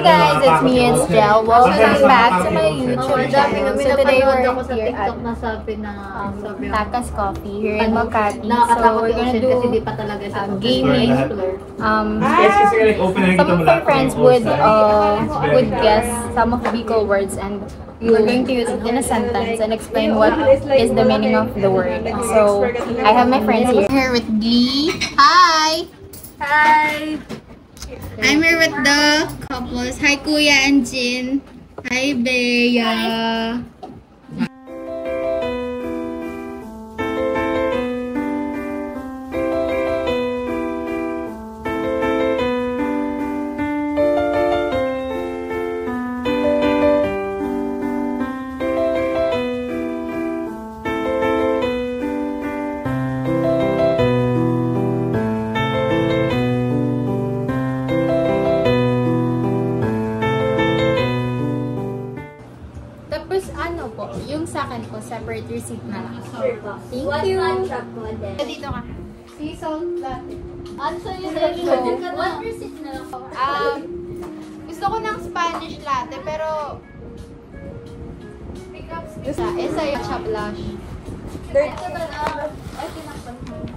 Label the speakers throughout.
Speaker 1: guys, it's me, it's Jel. Welcome back to my YouTube channel. So today we're here at Takas Coffee here in Makati. So we're gonna do gaming. Some of my friends would guess some of the Bicol words, and we're going to use it in a sentence and explain what is the meaning of the word. So I have my friends here with Glee. Hi!
Speaker 2: Hi! I'm here with the couples. Hi, Kuya and Jin. Hi, Bea.
Speaker 1: Yung sa akin po, separate receipt na lang. Thank you! Dito ka. Sea salt latte. Answer yung show. One receipt na lang. Gusto ko ng Spanish latte, pero isa yung siya blush.
Speaker 2: Ito ba na?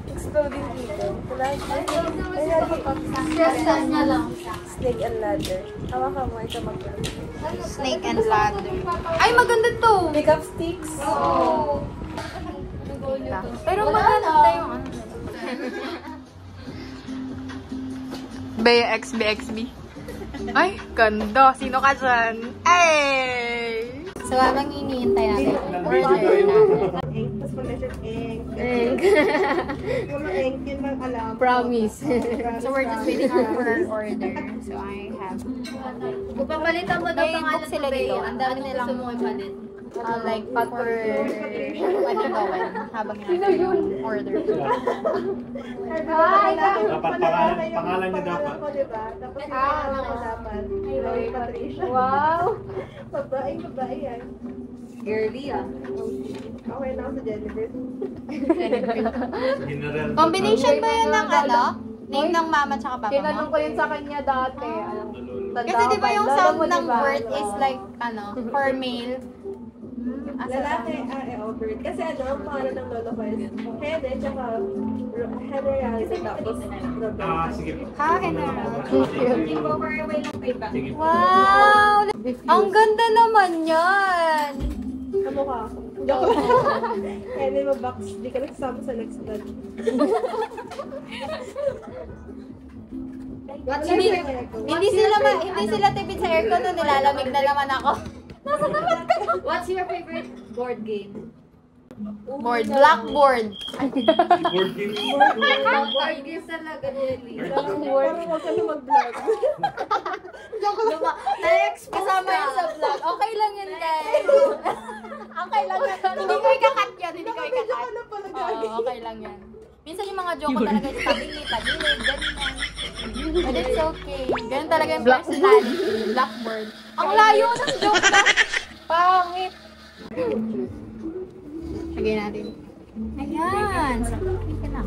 Speaker 2: Exploding dito. Stress niya lang. Snake and ladder. Hawakan mo, ito mag-ladder.
Speaker 1: Snake and ladder. Ay, maganda to!
Speaker 2: Makeup sticks.
Speaker 1: Oh. Pero maganda yung ano. Bea XBXB. Ay, ganda. Sino ka dyan? Ay! So, habang iniintay natin, order na.
Speaker 2: Tapos mag-measure ink. Yung ink, yun lang alam.
Speaker 1: Promise. So, we're just waiting for our order. So, I have...
Speaker 2: Kung papalitan mo daw pangalan
Speaker 1: sila dito. Ang dami nilang like, pag gawin habang order. Hi!
Speaker 3: Dapat pangalan niya dapat.
Speaker 2: Tapos dapat. Patricia.
Speaker 1: Wow!
Speaker 2: Babae yan. Girly Okay na ako sa Jennifer.
Speaker 1: Combination ba yun ng ano? Name ng mama tsaka papa mo?
Speaker 4: Tinanong ko yun sa kanya dati.
Speaker 1: Kasi di ba yung sound ng word is like, ano, for male?
Speaker 2: Lalaki, Albert. Kasi ang pangalan ng lolo ko is Hede, tsaka Henry Alison, tapos Robert.
Speaker 3: Sige.
Speaker 1: Ha, Henry. Wow! Ang ganda naman yan!
Speaker 2: Kamukha ako. Joke lang. Henry, mabox. Di ka nagsama sa next vlog.
Speaker 1: Hindi sila tipid sa aircon na nilalamig na naman ako. Nasa tapat ka.
Speaker 2: What's your favorite board game?
Speaker 1: Blackboard.
Speaker 3: Board game.
Speaker 2: Board game talaga, Jelly.
Speaker 1: Blackboard.
Speaker 2: Parang huwag ka na mag-vlog.
Speaker 1: Next, kasama yun sa vlog. Okay lang yun, guys. Okay lang yun. Hindi ko ikakat yan. Hindi ko ikakat. Okay lang yan. Minsan yung mga joke ko talaga yung tagilid, ganyan. But it's okay. Ganun talaga yung personality. Blackboard. Ang layo ng joke na. Pangit. Lagay natin. Ayan. Sakit ka na.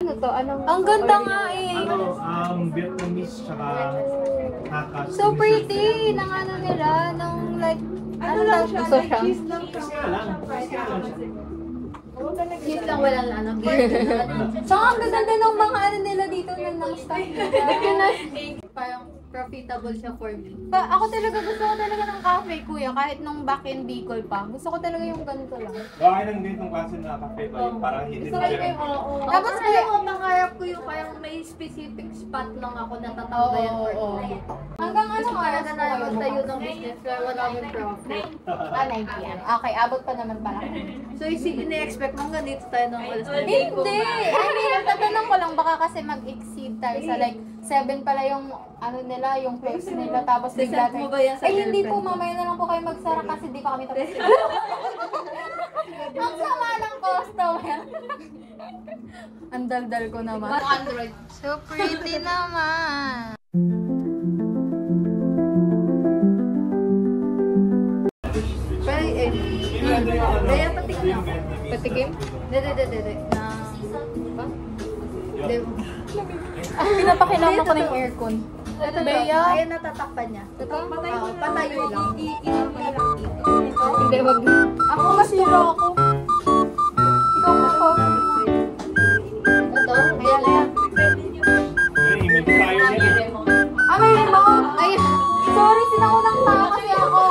Speaker 4: Ano to?
Speaker 1: Ang ganda nga eh.
Speaker 3: Vietnamese tsaka Takas.
Speaker 1: So pretty. Nang ano nila. Nung like, ano lang siya?
Speaker 2: Cheese lang. Cheese lang, walang ano.
Speaker 1: Saka ang ganda ng mga ano nila dito ng stuff.
Speaker 2: Parang profitable siya for me.
Speaker 1: Ako talaga gusto ko talaga ng cafe, kuya. Kahit nung back in Bicol pa. Gusto ko talaga yung ganito lang.
Speaker 3: Bakit nang ganitong klase na cafe ba yun? Parang hindi
Speaker 2: Gusto ko yung
Speaker 1: Tapos
Speaker 2: kaya ko mangarap ko yung parang may specific spot lang ako natatawbayan for today.
Speaker 1: Hanggang ano
Speaker 2: Para
Speaker 1: oras
Speaker 2: na
Speaker 1: po kayo?
Speaker 2: magtayo ng business kaya wala akong profit.
Speaker 1: 9 p.m. Okay, abot pa naman pala.
Speaker 2: So, ini-expect mo ganito tayo ng alas na
Speaker 1: Hindi! I mean, tatanong ko lang, baka kasi mag-exceed tayo sa like 7 pala yung ano nila, yung close nila, tapos bigla
Speaker 2: Send mo ba yan sa
Speaker 1: ay hindi po,
Speaker 2: girlfriend mo?
Speaker 1: mamaya na lang po kayo magsara kasi di pa kami tapos. Ang sama ng customer. Ang daldal ko naman.
Speaker 2: Android.
Speaker 1: So pretty naman.
Speaker 2: Pero,
Speaker 3: maganda yung ano.
Speaker 2: Kaya patikim ako.
Speaker 1: Patikim?
Speaker 2: Dede.
Speaker 1: Pinapakilama ko ng aircon.
Speaker 2: Ito
Speaker 1: Bea.
Speaker 2: Ayan, natatakpan niya. Patayo lang. Iinom ka lang dito.
Speaker 1: Hindi, wag. Ako masira ako. Ikaw ako.
Speaker 2: Ito, ayan.
Speaker 3: May fire yan.
Speaker 1: May remote! Ay, sorry, sinaunang tao kasi ako.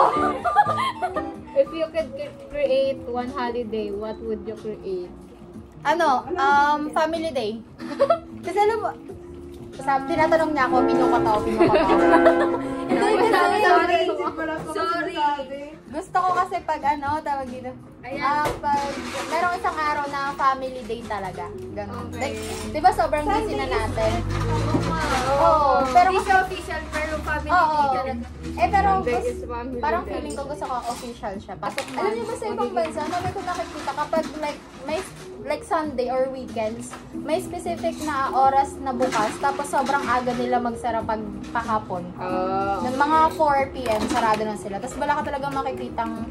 Speaker 4: If you could create one holiday, what would you create?
Speaker 1: Family day. Kasi alam mo, tinatanong niya ako, pinukataw. Hindi,
Speaker 2: Sorry.
Speaker 1: gusto ko kasi pag tawag dito. Pag merong isang araw na family day talaga. Ganun.
Speaker 2: Okay.
Speaker 1: Like, di ba sobrang busy na natin?
Speaker 2: Oo.
Speaker 1: Pero
Speaker 2: Hindi
Speaker 1: kasi,
Speaker 2: siya official, pero family
Speaker 1: oo.
Speaker 2: day talaga.
Speaker 1: Pero
Speaker 4: Day is family
Speaker 1: parang
Speaker 4: day.
Speaker 1: feeling ko gusto ko official siya. Alam niyo ba sa ibang bansa, may ko nakikita kapag like Sunday or weekends, may specific na oras na bukas, tapos sobrang aga nila magsara pag kahapon. Ng mga 4 p.m. sarado na sila. Tapos wala ka talaga makikitang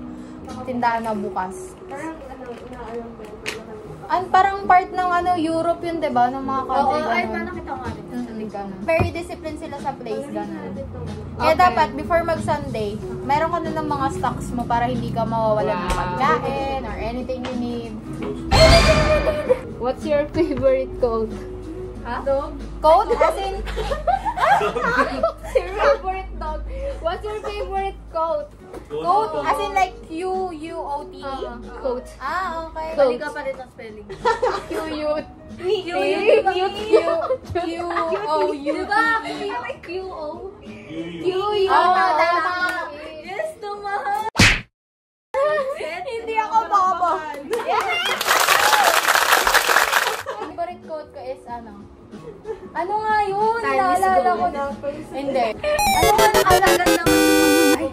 Speaker 1: tindahan na bukas.
Speaker 2: Parang inaalam ko.
Speaker 1: Parang part ng Europe yun, diba? Ng mga country.
Speaker 2: Oo, ay,
Speaker 1: ganun.
Speaker 2: paano kita nga rin.
Speaker 1: Ganun. Very disciplined sila sa place. Ganun.
Speaker 4: Okay.
Speaker 1: Kaya dapat, before mag-Sunday, meron ka na ng mga stocks mo para hindi ka mawawalan ng pagkain or anything you need.
Speaker 4: What's your favorite coat?
Speaker 2: Dog?
Speaker 1: Code? As in,
Speaker 4: What's your favorite dog? What's your favorite coat?
Speaker 1: code? As in like Q-U-O-T?
Speaker 4: Coat.
Speaker 1: Okay.
Speaker 2: Bali ka pa rin ang spelling.
Speaker 1: Q-U-T. Q-O-U-T.
Speaker 2: Diba? Q-O?
Speaker 1: Q-U. Tama.
Speaker 2: Yes, tumahan!
Speaker 1: Hindi ako bobo. Favorite quote ko is ano nga yun? Naalala ko na. Hindi. Ano nga nakalagay na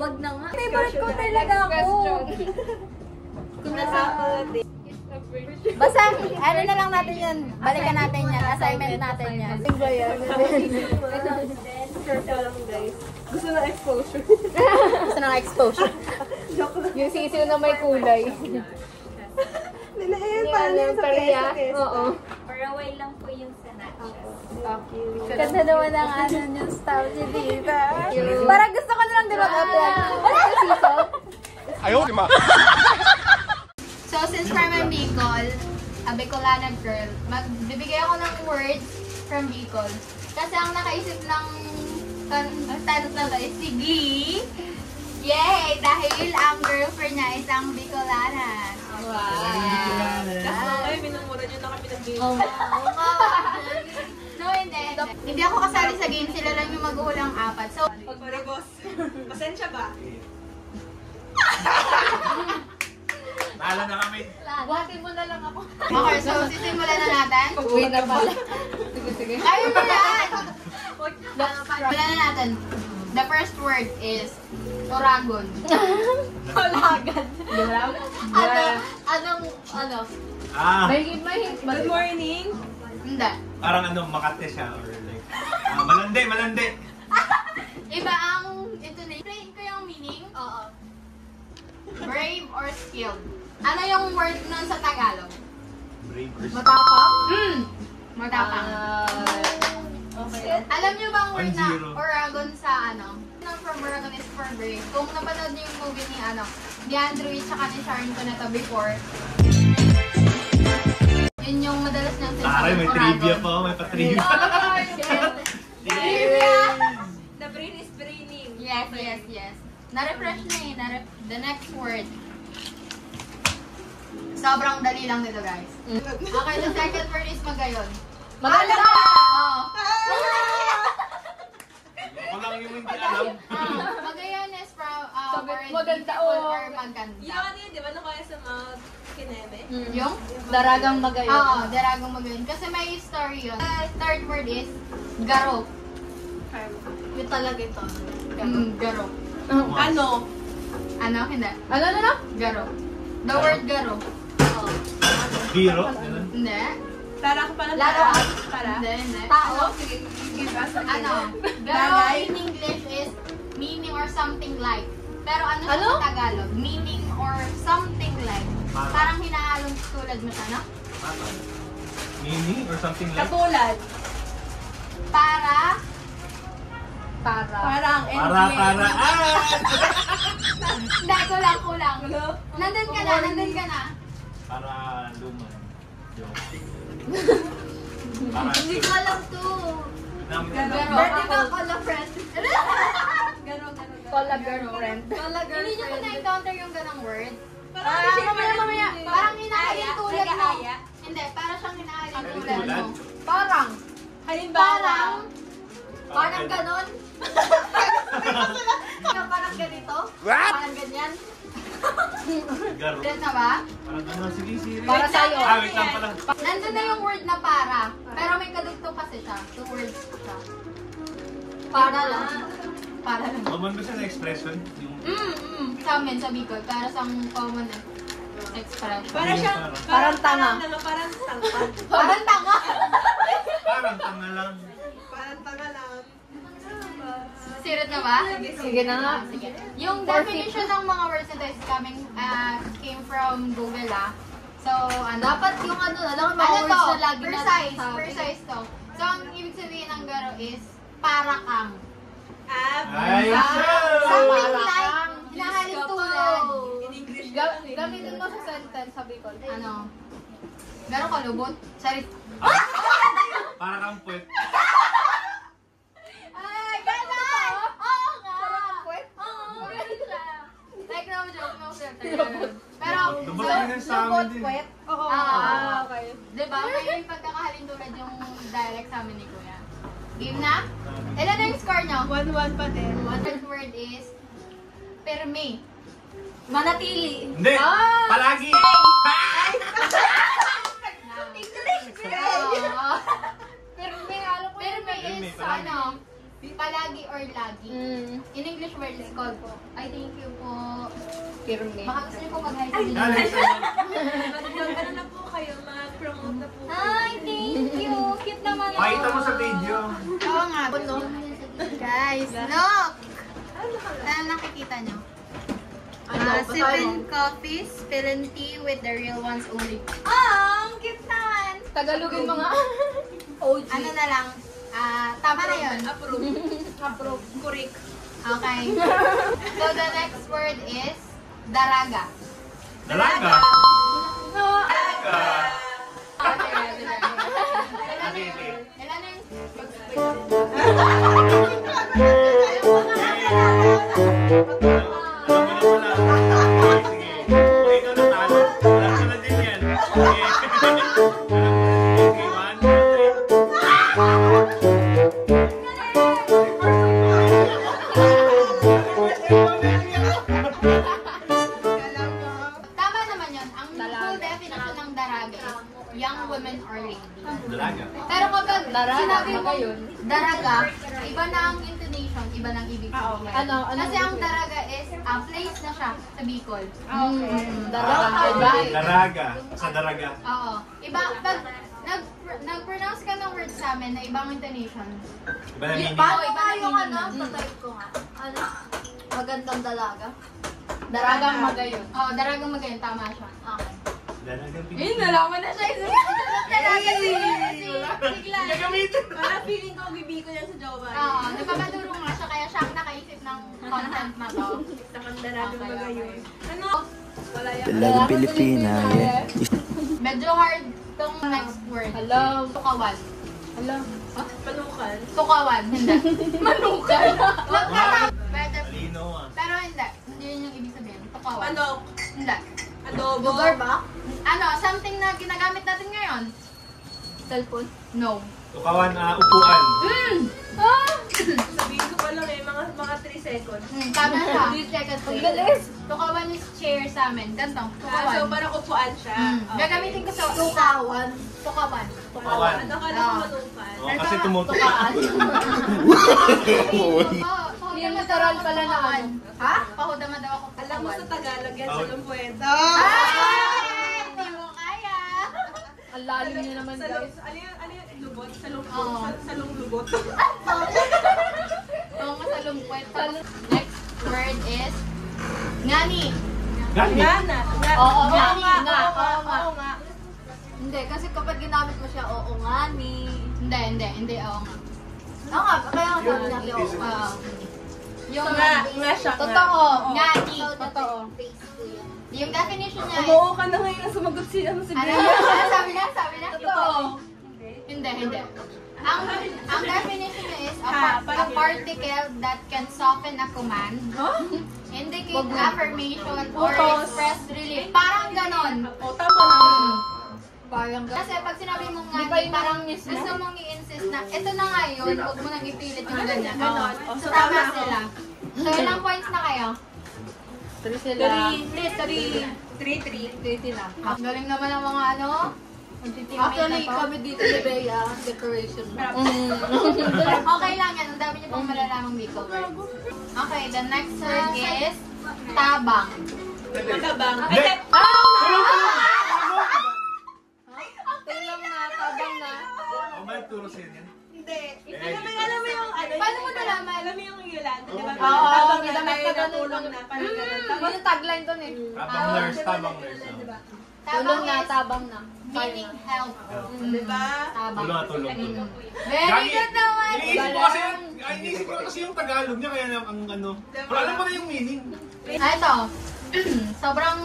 Speaker 2: Wag na nga.
Speaker 1: favorite ko talaga ako.
Speaker 2: Kung nasa
Speaker 1: Basta, na lang natin yan. Balikan natin yan. Assignment natin yan.
Speaker 2: Gusto na exposure.
Speaker 1: Gusto ng exposure.
Speaker 4: Yung sisiw na may kulay.
Speaker 2: Nilaiyan
Speaker 4: Yung
Speaker 2: pa
Speaker 4: ano,
Speaker 2: sa
Speaker 4: perya.
Speaker 2: keso.
Speaker 4: Oo.
Speaker 5: Paraway lang po yung sanachos.
Speaker 1: Ganda naman ang yung style si Diva. Parang gusto ko na lang din mag-apply. Wala ka siso?
Speaker 3: Ayaw, di ma.
Speaker 1: So, since from Bicol, a Bicolana girl, magbibigay ako ng words from Bicol. Kasi ang nakaisip ng tanong na is si Glee. Yay! Dahil ang girlfriend niya is ang Bicolana.
Speaker 2: Ay, minumura niyo na kami ng game.
Speaker 1: No, hindi. Hindi ako kasali sa game. Sila lang yung maghuhulang 4. So,
Speaker 2: Para boss, pasensya ba?
Speaker 3: Nala na kami.
Speaker 2: Buhatin mo na lang ako.
Speaker 1: okay, so sisimulan na natin.
Speaker 4: Wait na pala. Sige.
Speaker 1: Ayaw mo yan! Simulan na natin. The first word is Oragon.
Speaker 2: Olagan. Ano?
Speaker 4: Mahigit.
Speaker 2: Good morning.
Speaker 1: Hindi.
Speaker 3: Parang Makati siya or like, malandi.
Speaker 1: Iba ang intonation. Ko yung meaning. Oo. Brave or skilled. Ano yung word nun sa Tagalog?
Speaker 3: Brave or
Speaker 1: Matapang? Matapang.
Speaker 2: Okay.
Speaker 1: Alam niyo ba ang word na
Speaker 3: 1-0.
Speaker 1: Oragon sa from Oragon is for brave. Kung napanood niyo yung movie ni ni Andrew at ni Sharon Cuneta before, yun yung madalas niyang
Speaker 3: Taray, may trivia pa. May pa-trivia.
Speaker 1: Trivia!
Speaker 2: The brain is braining.
Speaker 1: Yes. Na-refresh na eh. The next word. Sobrang dali lang nito, guys. Okay, the second word is magayon.
Speaker 4: Maganda!
Speaker 1: Oo.
Speaker 3: Ako lang yung hindi alam.
Speaker 1: Magayon is from
Speaker 4: maganda,
Speaker 1: beautiful
Speaker 4: oo.
Speaker 1: or maganda.
Speaker 2: Yung ano yun, di ba? Ano kaya sa mga kineme?
Speaker 1: Yung?
Speaker 4: Daragang magayon.
Speaker 1: Oo, daragang magayon. Kasi may story yun. Third word is garo.
Speaker 2: Yun talaga ito.
Speaker 1: Garo.
Speaker 2: Ano?
Speaker 1: Ano? Hindi.
Speaker 4: Ano?
Speaker 1: Garo. The word garo.
Speaker 3: Biro. Ganun.
Speaker 1: Hindi.
Speaker 2: Tara ka pala.
Speaker 1: Laro.
Speaker 2: Tara.
Speaker 1: Hindi.
Speaker 2: Tao? Sige, give us a
Speaker 1: Ano? Garo in English is meaning or something like. Pero ano sa Tagalog? Meaning or something like. Katulad mo sana?
Speaker 3: Mini or something like?
Speaker 2: Katulad.
Speaker 1: Para.
Speaker 2: Parang
Speaker 3: Para.
Speaker 1: Hindi, kulang. Nandun ka na.
Speaker 3: Para luman. Joke. Para
Speaker 1: Hindi ko alam to.
Speaker 2: Vertical cola friend.
Speaker 4: Cola girlfriend.
Speaker 1: Hindi nyo ko na-encounter yung ganang word.
Speaker 2: Mamaya.
Speaker 1: Parang hinahalin tulad mo.
Speaker 2: Aya.
Speaker 1: Hindi, parang siyang hinahalin
Speaker 3: Halin
Speaker 1: tulad mo.
Speaker 3: tulad?
Speaker 1: Parang.
Speaker 2: Halimbawa.
Speaker 1: Parang ganon. Parang ganito.
Speaker 6: What?
Speaker 1: Parang ganyan.
Speaker 3: Garo.
Speaker 1: Ganyan na ba?
Speaker 3: Parang ano, sige.
Speaker 4: Para sa'yo.
Speaker 3: Wait lang pala.
Speaker 1: Nandun na yung word na para. Pero may kadugtong kasi siya. Two words siya. Para lang.
Speaker 3: Common ba siya na expression? Yung...
Speaker 1: Sa amin, sa Bicol. Para sa common expression.
Speaker 2: Para siyang
Speaker 4: Parang tanga.
Speaker 2: Parang tanga.
Speaker 1: Parang tanga.
Speaker 3: Parang tanga lang.
Speaker 2: Parang tanga lang.
Speaker 1: Sirit na ba?
Speaker 4: Sige na nga.
Speaker 1: Yung definition ng mga words na to is came from Google So, dapat yung mga words na lagi precise to. So, ang ibig sabihin ng garo is para kang.
Speaker 3: Ay,
Speaker 1: Something like hinahalin tulad.
Speaker 2: In English.
Speaker 4: Gamitin mo sa sentence sa Bicol.
Speaker 1: Ano? Garo ka lubot? Sorry.
Speaker 3: para kang puwet.
Speaker 1: Ay, gano'n! Oo nga! Oo, ganun siya. Like, no joke. Pero,
Speaker 3: Lubot din sa amin din.
Speaker 1: Oo.
Speaker 4: Okay.
Speaker 1: Diba? May pagkakahalin tulad yung dialect sa amin ni Kuya. Game na? Ilan na yung score nyo?
Speaker 2: 1-1 pa din.
Speaker 1: One third word is perme. Manatili.
Speaker 3: Hindi! Palagi!
Speaker 1: Perme, alam ko perme is
Speaker 3: Perme, palagi.
Speaker 1: ano? Palagi or lagi. In English word is called po. I thank you po.
Speaker 4: Pirme.
Speaker 1: Baka gusto niyo po mag-hi sa video.
Speaker 3: Galing sa...
Speaker 2: Ano na po kayo? Mag-promote na po.
Speaker 1: Ay, thank you. Cute naman ako.
Speaker 3: Pakita mo sa video.
Speaker 1: Oo nga. Guys, look! Ano nakikita nyo? Sipping coffee, spilling tea with the real ones only. Ang cute naman!
Speaker 4: Tagalogin mo nga.
Speaker 1: Ano na lang, tama na yun.
Speaker 2: Approve. Correct.
Speaker 1: Okay. So the next word is daraga.
Speaker 3: Dalaga!
Speaker 1: Ilan na yung... Tama naman yun. Ang full definition ng daraga is young women or lady.
Speaker 3: Dalaga.
Speaker 1: Pero kapag sinabi mo
Speaker 4: yun.
Speaker 1: daraga, iba na ang intonation, iba na ang ibig sabihin.
Speaker 4: Ano?
Speaker 1: Kasi ang daraga is place na siya sa Bicol.
Speaker 4: Daraga.
Speaker 3: Daraga. Sa daraga.
Speaker 1: Oo. Iba, pag nag-pronounce ka ng word sa amin na ibang intonation.
Speaker 3: Iba na meaning.
Speaker 1: Paano nga yung patype ko nga? Ano? Magandang dalaga?
Speaker 4: Daragang magayon.
Speaker 1: Oo, daragang magayon. Tama siya. Okay.
Speaker 3: Dalaga.
Speaker 1: nalaman na siya. Dalaga bigla.
Speaker 3: Gagamitin.
Speaker 2: Para feeling ko, bibiko yan sa Jowa.
Speaker 1: Oo, nagpapaduro nga siya. Kaya siya ang nakaisip ng content na to.
Speaker 2: Nakandaragang mga yun. Ano? Wala yan.
Speaker 6: Dalagang Pilipina. Yeah.
Speaker 1: Medyo hard tong next word.
Speaker 4: Alam.
Speaker 1: Tukawan.
Speaker 4: Alam.
Speaker 2: Panukan.
Speaker 1: Tukawan. Hindi. Manukan. Better.
Speaker 3: Malino ah.
Speaker 1: Pero hindi. Hindi yun yung ibig sabihin. Tukawan.
Speaker 2: Manok.
Speaker 1: Hindi.
Speaker 2: Adobo.
Speaker 1: Lugar ba? Ano, something na ginagamit natin ngayon?
Speaker 4: Cellphone.
Speaker 1: No.
Speaker 3: Tukawan, upuan.
Speaker 2: Sabihin ko pa lang mga 3 seconds.
Speaker 1: Tama siya. 3 seconds.
Speaker 4: Ang galis.
Speaker 1: Tukawan is chair sa amin. Gantong. Tukawan.
Speaker 2: So, parang upuan siya.
Speaker 1: Gagamitin ko sa tukawan. Tukawan.
Speaker 3: Tukawan.
Speaker 2: Ano ka lang manukan?
Speaker 3: Oh, kasi tumutok.
Speaker 1: Yung literal pala na ano. Ha? Pahudama daw ako.
Speaker 2: Alam mo sa Tagalog yan, sa Lumpuedo.
Speaker 1: Hindi mo kaya.
Speaker 4: Ang lalim niya naman, guys.
Speaker 2: Ano yung lubot? Sa lubot?
Speaker 1: Oo.
Speaker 2: Sa lubot?
Speaker 1: Oo, masalungkwet. Next word is ngani.
Speaker 3: Gani.
Speaker 2: Ngana.
Speaker 1: Oo,
Speaker 2: nga.
Speaker 1: ngani. Nga.
Speaker 2: Oo nga.
Speaker 1: Hindi, kasi kapag ginamit mo siya, oo nga ni. Hindi, oo nga. Oo nga, kaya nga sabi natin, oo nga. Yung
Speaker 2: nga siya nga.
Speaker 1: totoo, nga ni, totoo. Yung definition niya is,
Speaker 2: Oo ka na ngayon na sumagot si
Speaker 1: ano,
Speaker 2: Bea.
Speaker 1: sabi na?
Speaker 2: Totoo.
Speaker 1: Hindi. Ang definition niya is a particle that can soften a command, indicate affirmation, or express relief. Parang ganon.
Speaker 2: O, tama na.
Speaker 1: Parang ganon. Kasi pag sinabi mong nga, parang gusto mong i-insist na, ito na nga yun, huwag mo nang ipilit yung ganyan.
Speaker 2: Ganon.
Speaker 1: So, tama sila. So, ilang points na kayo?
Speaker 4: 3 sila.
Speaker 2: 3 na.
Speaker 1: Galing naman ang mga ano.
Speaker 4: Actually, kami dito ni Bea, decoration.
Speaker 1: Okay lang yan. Ang dami niyo pang malalamang Bicol words. Okay, the next word is tabang.
Speaker 2: Tabang.
Speaker 4: Tingnan na, tabang na.
Speaker 3: Oh, may turo sa'yo yan.
Speaker 2: Hindi. Alam mo yung ano.
Speaker 1: Paano mo nalaman?
Speaker 2: Alam mo yung Yolanda, di ba?
Speaker 1: Oo,
Speaker 2: Tabang na
Speaker 1: damit
Speaker 2: tayo
Speaker 1: pa
Speaker 2: na
Speaker 1: ganun.
Speaker 2: tulong na. Parang ganun.
Speaker 4: Yun yung tagline doon eh.
Speaker 3: Tabang nurse.
Speaker 1: Tabang
Speaker 4: Tulong na,
Speaker 1: is
Speaker 4: tabang na.
Speaker 1: meaning help.
Speaker 2: Di ba?
Speaker 1: Tabang.
Speaker 3: Tulong.
Speaker 1: Very good naman.
Speaker 3: Iniisip ko kasi yung Tagalog niya, kaya ang ano. Pero alam mo na yung meaning.
Speaker 1: Ito. Sobrang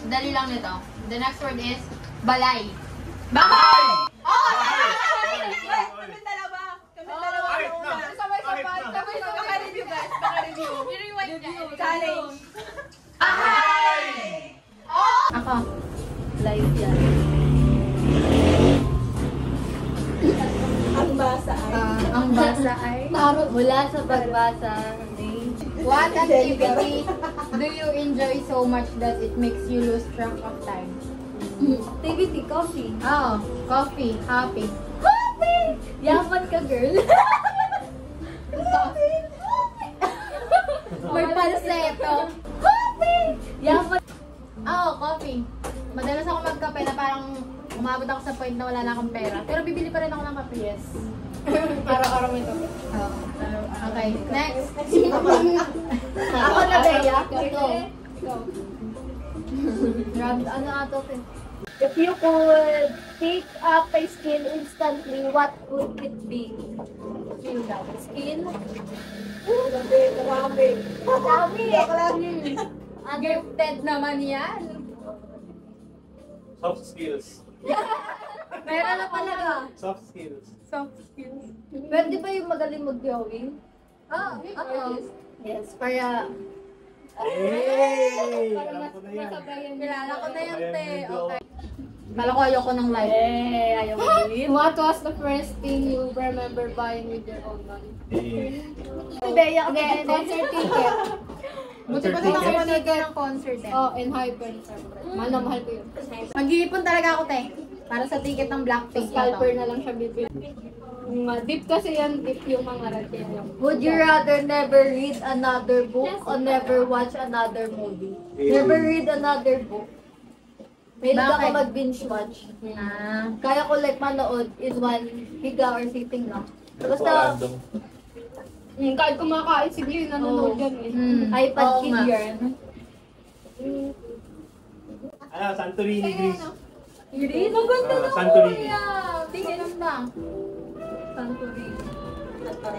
Speaker 1: dali lang nito. The next word is balay.
Speaker 3: Ay!
Speaker 1: Oh!
Speaker 2: Kami dalawa.
Speaker 3: Kahit na. Kahit na.
Speaker 2: Baka-review guys. Baka-review. Challenge.
Speaker 1: Ako.
Speaker 4: Live yan.
Speaker 2: Ang basa ay.
Speaker 1: Ang basa ay?
Speaker 4: Mula sa pagbasa.
Speaker 1: What activity do you enjoy so much that it makes you lose track of time?
Speaker 4: Activity, coffee.
Speaker 1: Oh, coffee, happy.
Speaker 4: Yaman ka, girl.
Speaker 1: May palseto.
Speaker 4: Yaman.
Speaker 1: Oo, coffee. Madalas ako magkape na parang umabot ako sa point na wala na akong pera. Pero bibili pa rin ako ng kape. Yes.
Speaker 4: Araw-araw mo ito.
Speaker 1: Okay, next.
Speaker 4: Ako na, Bea.
Speaker 1: Ito.
Speaker 4: Grab, ano ato? If you could pick up a skill instantly, what would it be? Skill daw. Skill? Marami.
Speaker 1: Gifted naman yan.
Speaker 3: Soft skills.
Speaker 4: Meron na talaga.
Speaker 3: Soft skills.
Speaker 4: Pwede ba yung magaling mag-drawing? Yes, para...
Speaker 3: Hey!
Speaker 4: Para
Speaker 3: Alam ko na yan.
Speaker 4: masabayan. Kilala ko na yan, te. Okay.
Speaker 1: Kala ko ayoko ng live.
Speaker 4: Ayaw mo ulit.
Speaker 7: What was the first thing you remember buying with your own money?
Speaker 4: Bea,
Speaker 1: Hindi, concert ticket. Buti pa naman ako manood ng concert eh.
Speaker 7: Oh, and hyper, syempre. Mahal na mahal ko yun.
Speaker 1: Mag-iipon talaga ako, te. Para sa ticket ng
Speaker 7: Sa
Speaker 1: Blackpink.
Speaker 7: scalper na lang siya bibili. Deep kasi yan, deep yung mga rating.
Speaker 4: would you rather never read another book or never watch another movie? Never read another book. Mahilig ako
Speaker 1: Bakit?
Speaker 4: mag-binge watch.
Speaker 1: Ah.
Speaker 4: Kaya ko like manood in one higa or sitting lang. Basta
Speaker 7: Kahit kumakain, sige, nanonood yan eh.
Speaker 4: iPad
Speaker 1: Oo
Speaker 4: kid
Speaker 1: nga.
Speaker 4: yan.
Speaker 3: Ano, Santorini, Greece.
Speaker 4: Greece? Maganda na
Speaker 3: Santorini.
Speaker 1: Tingnan lang.
Speaker 4: Santorini.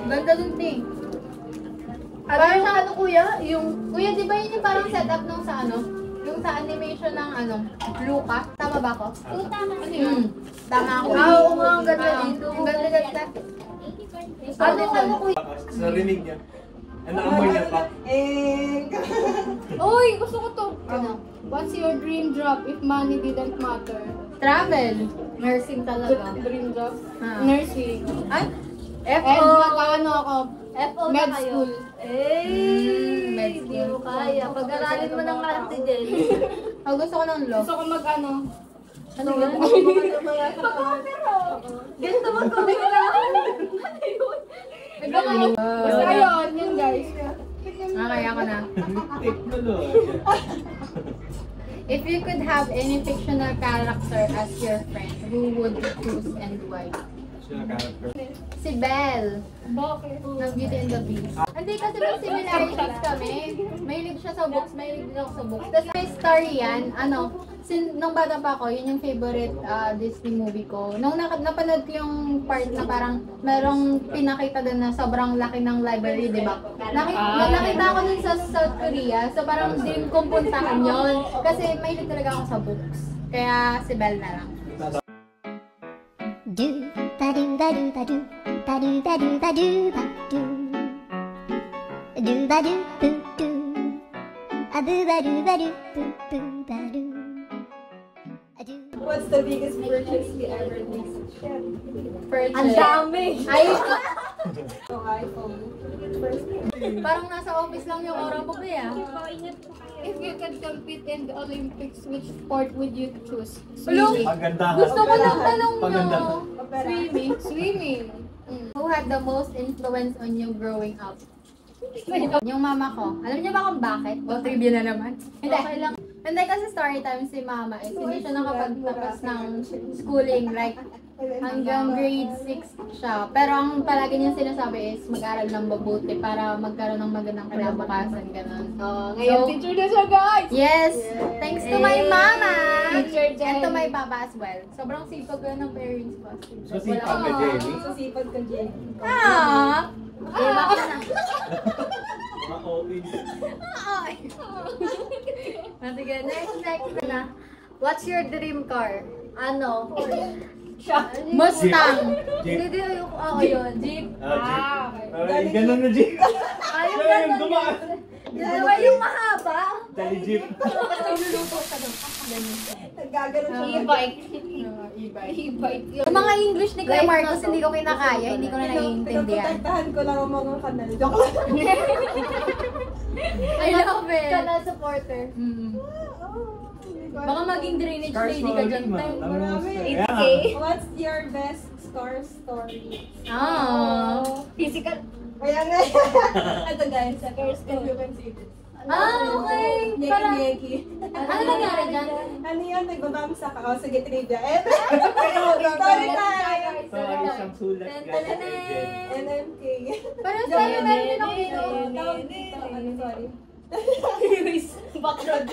Speaker 1: Ganda dun, ting.
Speaker 4: Parang sa ano kuya?
Speaker 1: Kuya, di ba yun yung parang setup nung sa ano? Yung sa animation ng ano? Luca? Tama ba ako?
Speaker 7: Tama.
Speaker 1: Ano yun? Tama ako.
Speaker 4: Oo nga, ang ganda
Speaker 1: Oo.
Speaker 4: dito.
Speaker 1: Ang ganda.
Speaker 4: Ano kuya?
Speaker 3: Sa rinig niya. Ano amoy niya pa?
Speaker 7: Uy, gusto ko to. What's your dream job if money didn't matter?
Speaker 1: Travel. Nursing talaga.
Speaker 7: Dream job?
Speaker 1: Ah.
Speaker 7: Nursing.
Speaker 1: Ay?
Speaker 7: And
Speaker 4: FO.
Speaker 7: magkano ako?
Speaker 4: FO na
Speaker 7: Med
Speaker 4: kayo.
Speaker 7: school.
Speaker 4: Eh,
Speaker 1: med
Speaker 4: hindi mo kaya. Pag-aralin mo ng arte din.
Speaker 1: Oh, gusto ko ng law.
Speaker 7: Gusto ko mag-ano?
Speaker 4: Ano yan? Pag-opera. Ganito mo to.
Speaker 7: Basta yun, yun guys.
Speaker 1: Kaya ko na.
Speaker 3: Technology.
Speaker 1: If you could have any fictional character as your friend, who would you choose and why?
Speaker 3: Siya character.
Speaker 1: Si Belle.
Speaker 7: Bakit?
Speaker 1: Ng Beauty and the Beast. Hindi kasi may similarities kami. Mahilig siya sa books, mahilig din ako sa books. Tapos may story yan, ano, nung bata pa ako, yun yung favorite Disney movie ko. Nung napanood ko yung part na parang merong pinakita doon na sobrang laki ng library, di ba? Nakita ko nun sa South Korea, so parang dream kong puntahan yun. Kasi mahilig talaga ako sa books. Kaya si Belle na lang.
Speaker 8: Do ba do ba do ba do ba do ba do ba do ba do do ba do boo do a boo ba do ba do boo boo ba do a do.
Speaker 2: What's the biggest purchase you ever made?
Speaker 1: Purchase.
Speaker 4: Ang dami!
Speaker 1: Ay,
Speaker 2: Yung iPhone. First
Speaker 1: parang nasa office lang yung aura mo ba
Speaker 7: If you could compete in the Olympics, which sport would you choose?
Speaker 1: Swimming.
Speaker 3: Pagandahan.
Speaker 1: Gusto ko ng tanong nyo.
Speaker 3: Pagandahan.
Speaker 1: Swimming. Swimming. Who had the most influence on you growing up? Yung mama ko. Alam niyo ba kung bakit? O trivia na naman. Hindi. Okay lang. Hindi kasi story time si mama is hindi siya nakapagtapos ng schooling. Like, hanggang grade 6 siya. Pero ang palagi niya sinasabi is mag-aral ng mabuti para magkaroon ng magandang kinabukasan. Ganun.
Speaker 7: Ngayon, teacher na siya, guys!
Speaker 1: Yes! Thanks to my mama!
Speaker 7: Teacher
Speaker 1: And to
Speaker 7: Jenny.
Speaker 1: my papa as well. Sobrang sipag ko ng parents ko.
Speaker 3: So, sipag ka, Jenny.
Speaker 2: Susipag ka, Jenny.
Speaker 1: Ah!
Speaker 3: Mga OE.
Speaker 1: Sige, next na. What's your dream car?
Speaker 4: Ano?
Speaker 1: Mustang!
Speaker 4: Hindi ayoko ako yun.
Speaker 1: Jeep.
Speaker 3: Jeep. Ay, ganun na Jeep.
Speaker 4: Ayaw
Speaker 3: Kaya yung dumaan.
Speaker 4: Dalawa yung mahaba.
Speaker 3: Dali Jeep.
Speaker 2: Naggagano siya.
Speaker 7: E-bike.
Speaker 1: E-bike. Yung mga English ni Kuya Marcos, hindi ko kinakaya, hindi ko na naiintindihan.
Speaker 2: Pinaprotektahan ko lang ang mga kanal. Joke lang.
Speaker 1: I love it!
Speaker 4: Kanal supporter.
Speaker 1: Baka maging drainage lady ka dyan.
Speaker 2: Marami. What's your best scar story?
Speaker 7: Physical.
Speaker 2: Kaya nga. Ito guys, if you can see this.
Speaker 1: Okay!
Speaker 2: Yeki Yeki.
Speaker 1: Ano nangyari dyan?
Speaker 2: Ano yun? Nagbabamsa ka. O, sige, trivia. Story time!
Speaker 3: So, ay isang sulat guys.
Speaker 2: NMK.
Speaker 1: Pero sa'yo meron din ako dito.
Speaker 2: Tawag dito. Ano, sorry.
Speaker 7: Background.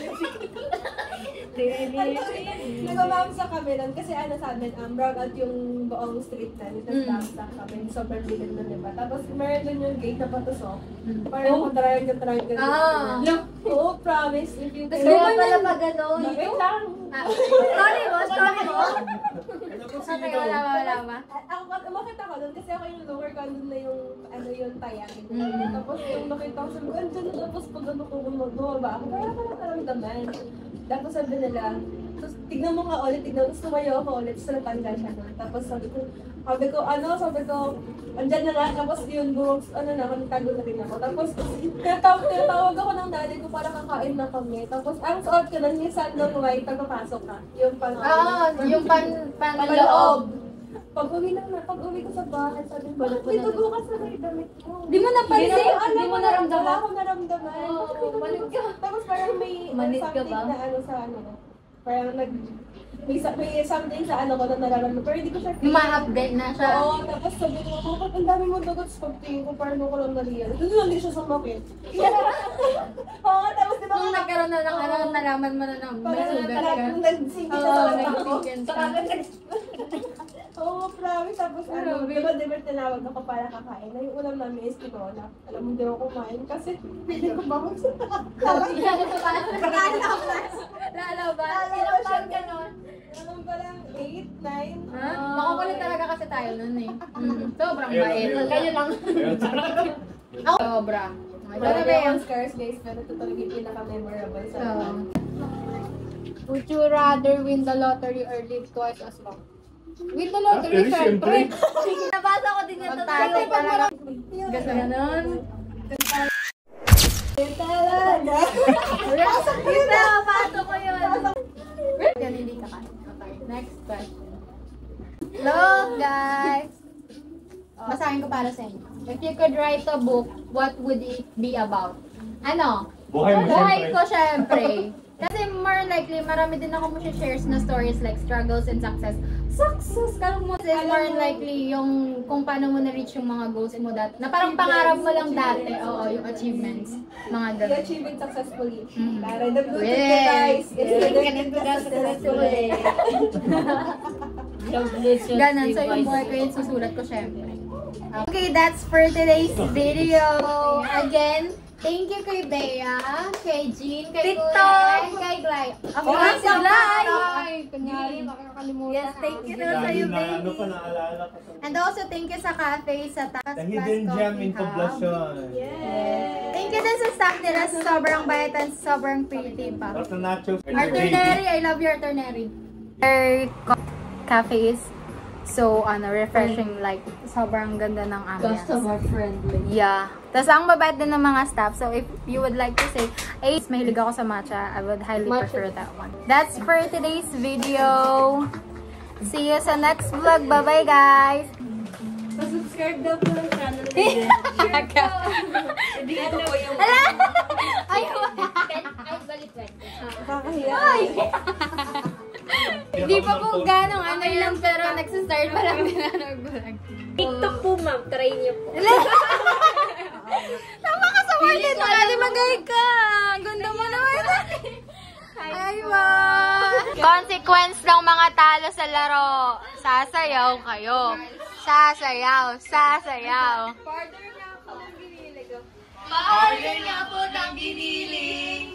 Speaker 2: Nagmamamsa kami nun kasi ano sa amin, brown out yung buong street na. Tapos damsa kami. Sobrang bilis na, diba? Tapos meron dun yung gate na patusok. Parang kung try ka. Oo, promise. If you can.
Speaker 4: Kaya pala pag gano'n.
Speaker 2: Wait lang.
Speaker 4: Sorry mo, sorry mo.
Speaker 1: Okay, wala ba?
Speaker 2: Ako, umakit ako doon kasi ako yung lower ko, doon na yung, ano yung tayang. Tapos yung nakita ko, sabi ko, andyan na tapos pag ano ko, bumaba ako, kaya ako nakaramdaman. Tapos sabi nila, tapos tignan mo ka ulit, tapos tumayo ako ulit, tapos natanggal siya nun. Tapos sabi ko, andyan na nga, tapos yun, bumag, nagtago na rin ako. Tapos, tinatawag ako ng daddy ko para kakain na kami. Tapos, ang suot ko lang, yung sandal white, pagpapasok ka. Yung pang,
Speaker 1: Yung panloob.
Speaker 2: Pag-uwi ko sa bahay, sabi ko, bakit dugo ka sa may damit mo?
Speaker 1: Di mo napansin? Di mo naramdaman?
Speaker 2: Wala akong naramdaman.
Speaker 7: Manit ka.
Speaker 2: Tapos parang may
Speaker 4: Manit ka
Speaker 2: something
Speaker 4: ba?
Speaker 2: na ano sa ano. Parang may something sa ano ko na nararamdaman. Pero hindi ko siya feel.
Speaker 1: Ma-update na siya.
Speaker 2: Oo, tapos sabi ko, bakit ang dami mo dugot sa pagtingin ko, parang ko lang naliyan. Doon lang din siya sumakit. Oo, tapos di ba
Speaker 1: Nung nagkaroon na ng ano, nalaman mo na na may
Speaker 2: parang
Speaker 1: sugat ka.
Speaker 2: nag-sink
Speaker 1: Oo,
Speaker 2: sa utak ko.
Speaker 1: nag-sink
Speaker 2: Oo, promise. Tapos ano, di ba tinawag ako para kakain. Na yung ulam namin is tinola. Alam mo, hindi ako kumain kasi hindi ko ba
Speaker 1: Lalabas.
Speaker 2: Ilang taon ka nun? Alam pa lang, 8, 9.
Speaker 1: Ha? Makukulit talaga kasi tayo nun eh. Sobrang bait.
Speaker 7: Kayo lang.
Speaker 1: Ako, sobra.
Speaker 2: Wala ba yung scars guys, pero ito talaga yung pinaka-memorable sa
Speaker 7: Would you rather win the lottery or live twice as long? Win the lottery, syempre.
Speaker 4: Nabasa ko din yung
Speaker 1: Tayo
Speaker 4: tayo.
Speaker 1: talaga. Ganda ganun.
Speaker 2: talaga.
Speaker 4: Yung nabasa ko yun.
Speaker 1: Yan, hindi ka kasi. Okay, next question. Hello, guys! Basahin ko para sa inyo. If you could write a book, what would it be about? Ano?
Speaker 3: Buhay mo
Speaker 1: Buhay
Speaker 3: siyempre.
Speaker 1: ko, syempre.
Speaker 7: Kasi more likely, marami din ako shares na stories like struggles and success. Success! Kalong mo, is more likely yung kung paano mo na-reach yung mga goals mo dati. Na parang pangarap mo lang dati. Oo, yung achievements. Mga
Speaker 2: You
Speaker 7: ganun.
Speaker 2: achieve it successfully. Para the Bluetooth guys is connected successfully.
Speaker 7: Ganon. So yung buhay ko yun, susulat ko syempre. Okay, that's for today's video. Again, thank you kay Bea, kay Jean, kay Kuya, and kay Glay. Ako nga si Glay! Ay, kunyari, makakalimutan.
Speaker 5: Yes, thank you na sa'yo, baby.
Speaker 3: Ano pa naalala ko?
Speaker 7: And also, thank you sa cafe, sa Takas
Speaker 3: The hidden gem in Poblacion.
Speaker 7: Thank you din sa staff nila, sa sobrang bait and sobrang pretty pa.
Speaker 3: What's the nachos?
Speaker 7: Arternary, I love you, Arternary. Their cafe is so refreshing, like sobrang ganda ng ambience.
Speaker 4: Customer friendly.
Speaker 7: Yeah. Tapos ang babait din ng mga staff. So if you would like to say, hey, mahilig ako sa matcha, I would highly prefer that one. That's for today's video. See you sa next vlog. Bye-bye, guys!
Speaker 5: Subscribe daw po ng channel nila. Hindi ko po yung...
Speaker 7: Ay, hindi pa po ganong ano lang, pero nagsistart pa lang din na nag-vlog.
Speaker 5: TikTok po, ma'am. Try niyo po.
Speaker 7: Tama ka sa word dito. Magay ka. Ganda mo naman. Ay, ma. Consequence ng mga talo sa laro. Sasayaw kayo. Sasayaw. Sasayaw.
Speaker 2: Partner nga ako ng ginilig.
Speaker 7: Partner nga po ng giniling.